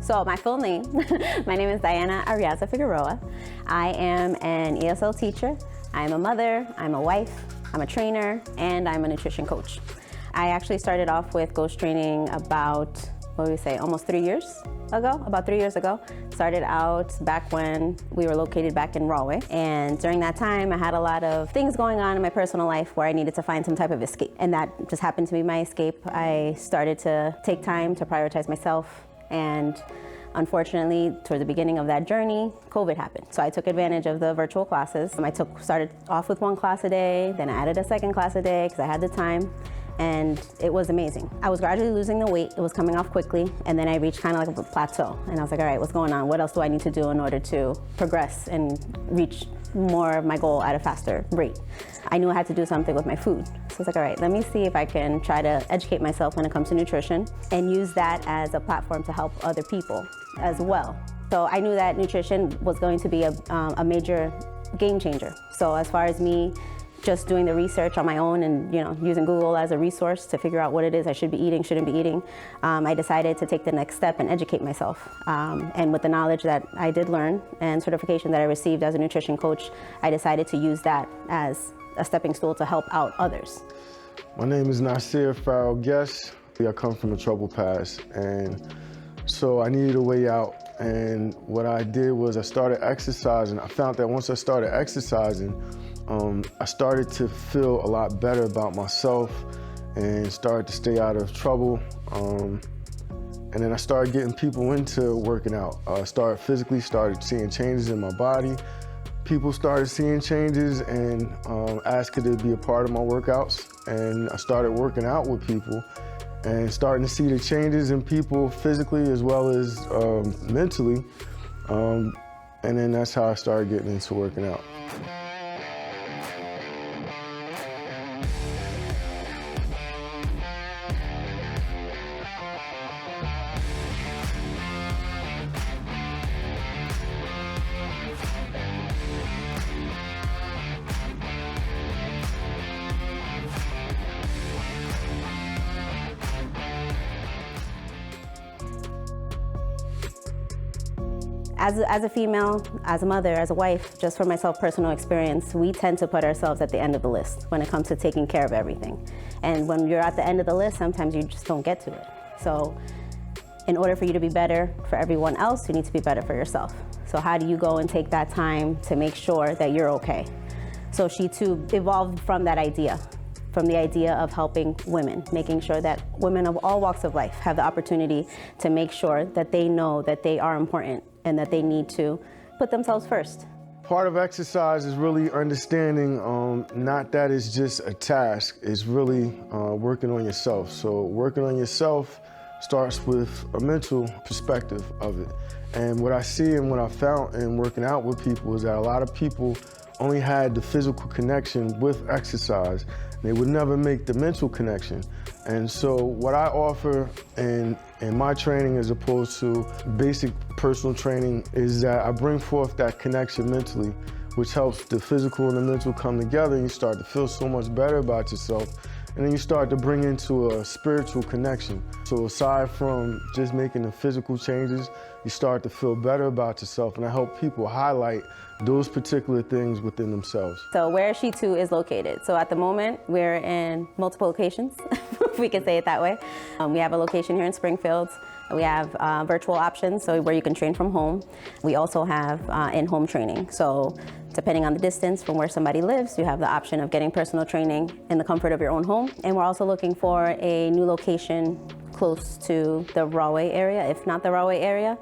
So my full name, my name is Diana Arriaza Figueroa. I am an ESL teacher. I'm a mother, I'm a wife, I'm a trainer, and I'm a nutrition coach. I actually started off with Ghost Training about, almost 3 years ago, about 3 years ago. Started out back when we were located back in Rahway. And during that time, I had a lot of things going on in my personal life where I needed to find some type of escape. And that just happened to be my escape. I started to take time to prioritize myself. And unfortunately, toward the beginning of that journey, COVID happened. So I took advantage of the virtual classes. Started off with 1 class a day, then I added a 2nd class a day because I had the time. And it was amazing. I was gradually losing the weight. It was coming off quickly. And then I reached kind of like a plateau. And I was like, all right, what's going on? What else do I need to do in order to progress and reach more of my goal at a faster rate? I knew I had to do something with my food. So I was like, all right, let me see if I can try to educate myself when it comes to nutrition and use that as a platform to help other people as well. So I knew that nutrition was going to be a major game changer. So as far as me just doing the research on my own and using Google as a resource to figure out what it is I should be eating, shouldn't be eating, I decided to take the next step and educate myself. And with the knowledge that I did learn and certification that I received as a nutrition coach, I decided to use that as a stepping stool to help out others. My name is Nasir Farrell Guest. I come from a troubled past, and so I needed a way out. And what I did was I started exercising. I found that once I started exercising, I started to feel a lot better about myself and started to stay out of trouble. And then I started getting people into working out. Started seeing changes in my body. People started seeing changes and asking to be a part of my workouts. And I started working out with people and starting to see the changes in people physically as well as mentally. And then that's how I started getting into working out. As a female, as a mother, as a wife, just from myself, personal experience, we tend to put ourselves at the end of the list when it comes to taking care of everything. And when you're at the end of the list, sometimes you just don't get to it. So in order for you to be better for everyone else, you need to be better for yourself. So how do you go and take that time to make sure that you're okay? So she too evolved from that idea. From the idea of helping women, making sure that women of all walks of life have the opportunity to make sure that they know that they are important and that they need to put themselves first. Part of exercise is really understanding not that it's just a task, it's really working on yourself. So working on yourself starts with a mental perspective of it. And what I see and what I found in working out with people is that a lot of people only had the physical connection with exercise. They would never make the mental connection. And so what I offer in my training as opposed to basic personal training is that I bring forth that connection mentally, which helps the physical and the mental come together, and you start to feel so much better about yourself. And then you start to bring into a spiritual connection. So aside from just making the physical changes, you start to feel better about yourself, and I help people highlight those particular things within themselves. So where She Too is located. So at the moment, we're in multiple locations, if we can say it that way. We have a location here in Springfield. We have virtual options, so where you can train from home. We also have in-home training. So depending on the distance from where somebody lives, you have the option of getting personal training in the comfort of your own home. And we're also looking for a new location close to the Rahway area, if not the Rahway area.